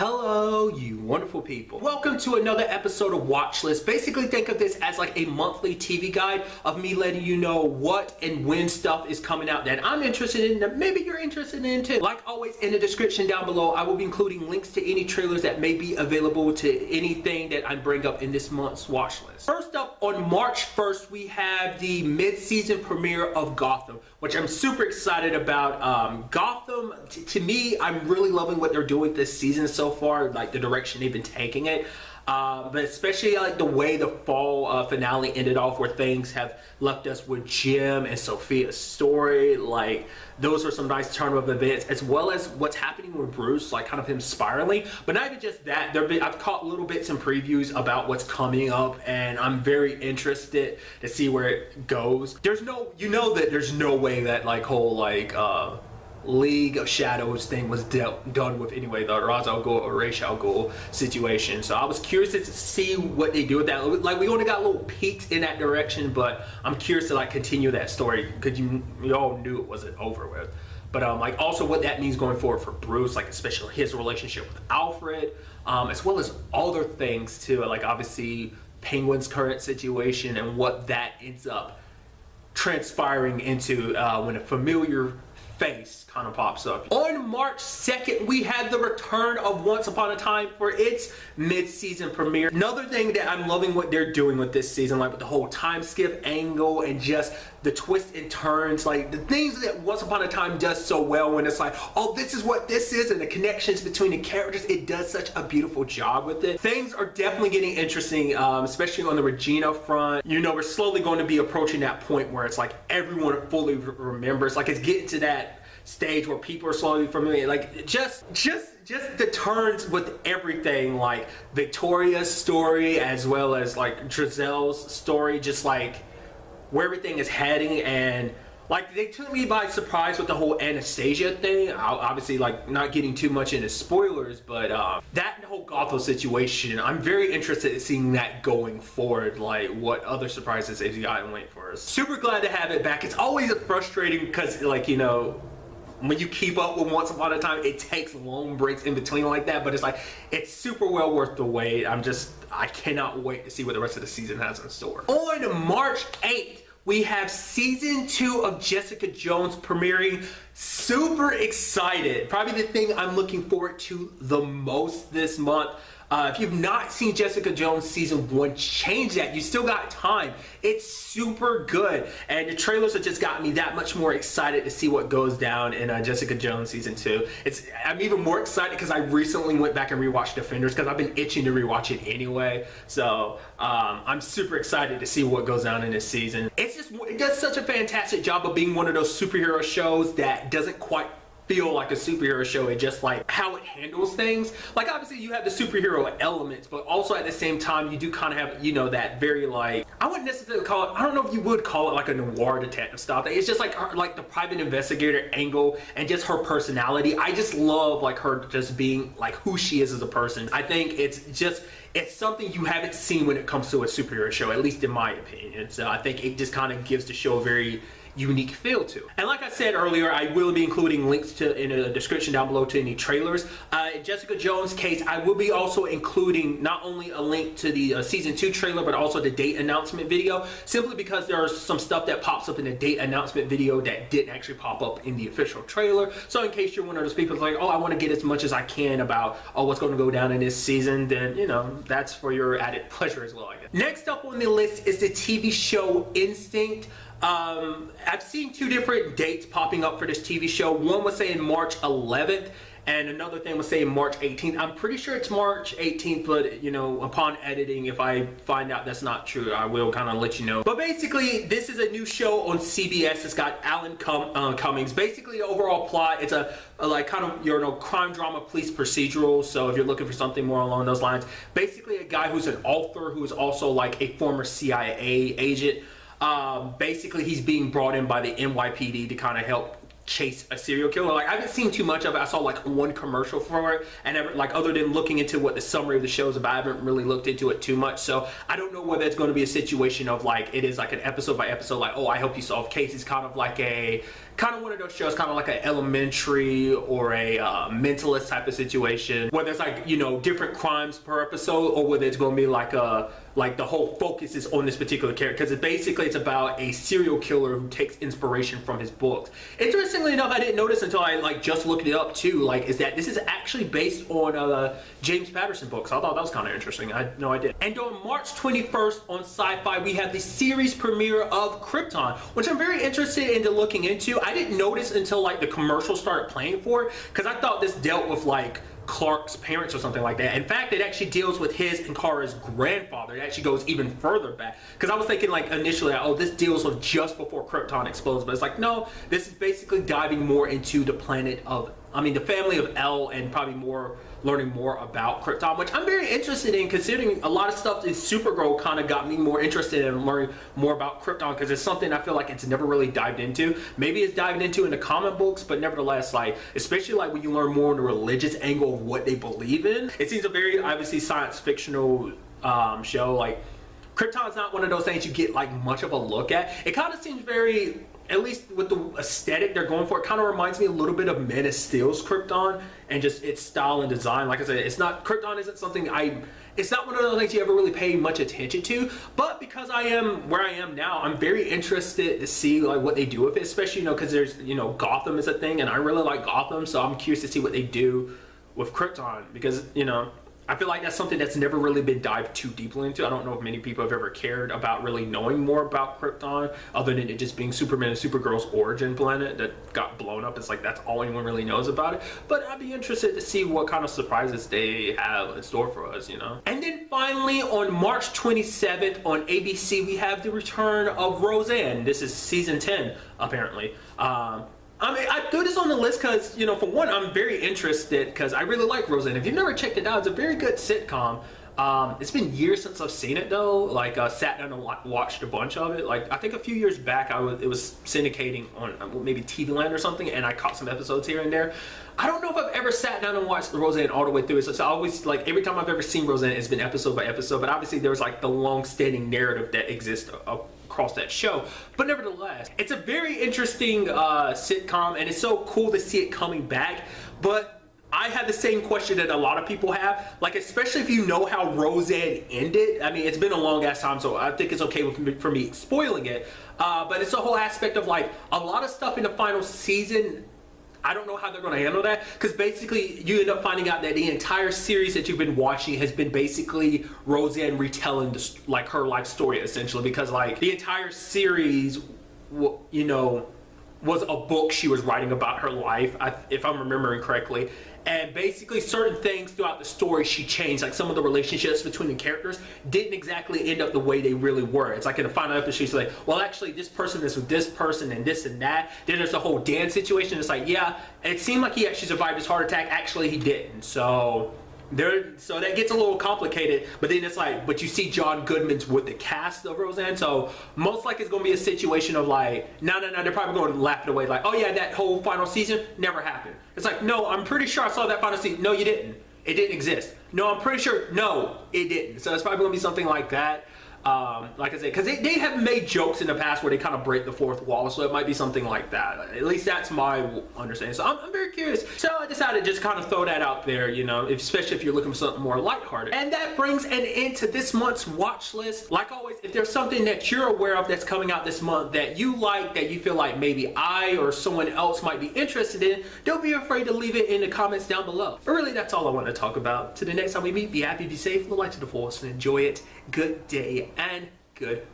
Hello, you wonderful people. Welcome to another episode of Watchlist. Basically, think of this as like a monthly TV guide of me letting you know what and when stuff is coming out that I'm interested in, that maybe you're interested in too. Like always, in the description down below, I will be including links to any trailers that may be available to anything that I bring up in this month's Watchlist. First up, on March 1st, we have the mid-season premiere of Gotham, which I'm super excited about. Gotham, to me, I'm really loving what they're doing this season so far, like the direction they've been taking it. But especially like the way the fall finale ended off, where things have left us with Jim and Sophia's story. Like those are some nice turn of events, as well as what's happening with Bruce, like kind of him spiraling. But not even just that, I've caught little bits and previews about what's coming up, and I'm very interested to see where it goes. There's no, you know that there's no way that like whole like League of Shadows thing was done with anyway, the Ra's al Ghul or Ra's al Ghul situation. So I was curious to see what they do with that. Like we only got little peeks in that direction, but I'm curious to like continue that story, because you all knew it wasn't over with. But like also what that means going forward for Bruce, like especially his relationship with Alfred, as well as other things too, like obviously Penguin's current situation and what that ends up transpiring into when a familiar face kind of pops up. On March 2nd, we had the return of Once Upon a Time for its mid-season premiere. Another thing that I'm loving what they're doing with this season, like with the whole time skip angle and just the twists and turns, like the things that Once Upon a Time does so well, when it's like, oh, this is what this is, and the connections between the characters, it does such a beautiful job with it. Things are definitely getting interesting, especially on the Regina front. You know, we're slowly going to be approaching that point where it's like everyone fully remembers, like it's getting to that stage where people are slowly familiar, like just the turns with everything, like Victoria's story as well as like Drizel's story, just like where everything is heading. And like they took me by surprise with the whole Anastasia thing. Obviously, like not getting too much into spoilers, but that whole Gotham situation, I'm very interested in seeing that going forward, like what other surprises they've got waiting for us. Super glad to have it back. It's always frustrating because, like, you know, when you keep up with Once Upon a Time, it takes long breaks in between like that, but it's like, it's super well worth the wait. I cannot wait to see what the rest of the season has in store. On March 8th, we have season 2 of Jessica Jones premiering. Super excited. Probably the thing I'm looking forward to the most this month. If you've not seen Jessica Jones season 1, change that. You still got time. It's super good, and the trailers have just gotten me that much more excited to see what goes down in Jessica Jones season 2. I'm even more excited because I recently went back and rewatched Defenders, because I've been itching to rewatch it anyway. So I'm super excited to see what goes down in this season. It does such a fantastic job of being one of those superhero shows that doesn't quite feel like a superhero show. It just like how it handles things. Like obviously you have the superhero elements, but also at the same time you do kind of have, you know, that very like, I wouldn't necessarily call it, I don't know if you would call it like a noir detective style thing. It's just like her, like the private investigator angle and just her personality. I just love like her just being like who she is as a person. I think it's something you haven't seen when it comes to a superhero show, at least in my opinion. So I think it just kind of gives the show a very unique feel to. And like I said earlier, I will be including links in the description down below to any trailers. In Jessica Jones' case, I will be also including not only a link to the season 2 trailer, but also the date announcement video, simply because there's some stuff that pops up in the date announcement video that didn't actually pop up in the official trailer. So in case you're one of those people like, oh, I want to get as much as I can about what's going to go down in this season, then you know, that's for your added pleasure as well, I guess. Next up on the list is the TV show Instinct. I've seen 2 different dates popping up for this TV show. One was saying March 11th, and another thing was saying March 18th. I'm pretty sure it's March 18th, but you know, upon editing, if I find out that's not true, I will kind of let you know. But basically, this is a new show on CBS. It's got Alan Cummings. Basically, the overall plot, it's a like kind of, you know, crime drama police procedural. So if you're looking for something more along those lines, basically a guy who's an author who is also like a former CIA agent. Basically he's being brought in by the NYPD to kind of help chase a serial killer. Like I haven't seen too much of it. I saw like one commercial for it, and like other than looking into what the summary of the show is about, I haven't really looked into it too much. So I don't know whether it's going to be a situation of like it is like an episode by episode, like, oh, I help you solve cases, kind of like a kind of one of those shows, kind of like an elementary or a mentalist type of situation, where there's like, you know, different crimes per episode, or whether it's going to be like the whole focus is on this particular character, because it's about a serial killer who takes inspiration from his books. Interestingly enough, I didn't notice until I like just looked it up too, like, is that this is actually based on James Patterson books. I thought that was kind of interesting. I had no idea. And on March 21st on Sci-Fi, we have the series premiere of Krypton, which I'm very interested into looking into. I didn't notice until like the commercial started playing for it, because I thought this dealt with like Clark's parents or something like that. In fact, it actually deals with his and Kara's grandfather. It actually goes even further back, because I was thinking like initially, oh, this deals with just before Krypton explodes, but it's like, no, this is basically diving more into the planet of, I mean, the family of L, and probably more learning more about Krypton, which I'm very interested in, considering a lot of stuff in Supergirl kind of got me more interested in learning more about Krypton, because it's something I feel like it's never really dived into. Maybe it's dived into in the comic books, but nevertheless, like, especially like when you learn more on the religious angle of what they believe in, it seems a very obviously science fictional show. Like, Krypton's not one of those things you get like much of a look at. It kind of seems very, at least with the aesthetic they're going for, it kind of reminds me a little bit of Man of Steel's Krypton, and just its style and design. Like I said, it's not, Krypton isn't something it's not one of those things you ever really pay much attention to, but because I am where I am now, I'm very interested to see like what they do with it, especially, you know, because there's, you know, Gotham is a thing, and I really like Gotham, so I'm curious to see what they do with Krypton, because, you know, I feel like that's something that's never really been dived too deeply into. I don't know if many people have ever cared about really knowing more about Krypton, other than it just being Superman and Supergirl's origin planet that got blown up. It's like that's all anyone really knows about it. But I'd be interested to see what kind of surprises they have in store for us, you know. And then finally, on March 27th on ABC, we have the return of Roseanne. This is season 10, apparently. I mean, I threw this on the list because, you know, for one, I'm very interested because I really like Roseanne. If you've never checked it out, it's a very good sitcom. It's been years since I've seen it though. Like, sat down and watched a bunch of it. Like, I think a few years back, it was syndicating on maybe TV Land or something, and I caught some episodes here and there. I don't know if I've ever sat down and watched Roseanne all the way through. So it's always like, every time I've ever seen Roseanne, it's been episode by episode. But obviously, there's like the long-standing narrative that exists across that show. But nevertheless, it's a very interesting sitcom, and it's so cool to see it coming back. But I have the same question that a lot of people have, like, especially if you know how Roseanne ended. I mean, it's been a long ass time, so I think it's okay for me spoiling it. But it's a whole aspect of like a lot of stuff in the final season. I don't know how they're going to handle that, because basically you end up finding out that the entire series that you've been watching has been basically Roseanne retelling like her life story, essentially, because like the entire series, you know, was a book she was writing about her life, if I'm remembering correctly. And basically certain things throughout the story she changed, like some of the relationships between the characters didn't exactly end up the way they really were. It's like in the final episode she's like, well, actually this person is with this person and this and that. Then there's the whole Dan situation. It's like, yeah, it seemed like he actually survived his heart attack. Actually he didn't. So that gets a little complicated, but then it's like, but you see John Goodman's with the cast of Roseanne, so most likely it's going to be a situation of like, no, they're probably going to laugh it away, like, oh yeah, that whole final season never happened. It's like, no, I'm pretty sure I saw that final season. No, you didn't. It didn't exist. No, I'm pretty sure. No, it didn't. So it's probably going to be something like that. Like I said, because they have made jokes in the past where they kind of break the fourth wall, so it might be something like that. At least that's my understanding. So I'm very curious. So I decided to just kind of throw that out there, you know, especially if you're looking for something more lighthearted. And that brings an end to this month's watch list. Like always, if there's something that you're aware of that's coming out this month that you like, that you feel like maybe I or someone else might be interested in, don't be afraid to leave it in the comments down below. But really, that's all I want to talk about. Till the next time we meet, be happy, be safe, live life to the fullest, and enjoy it. Good day and good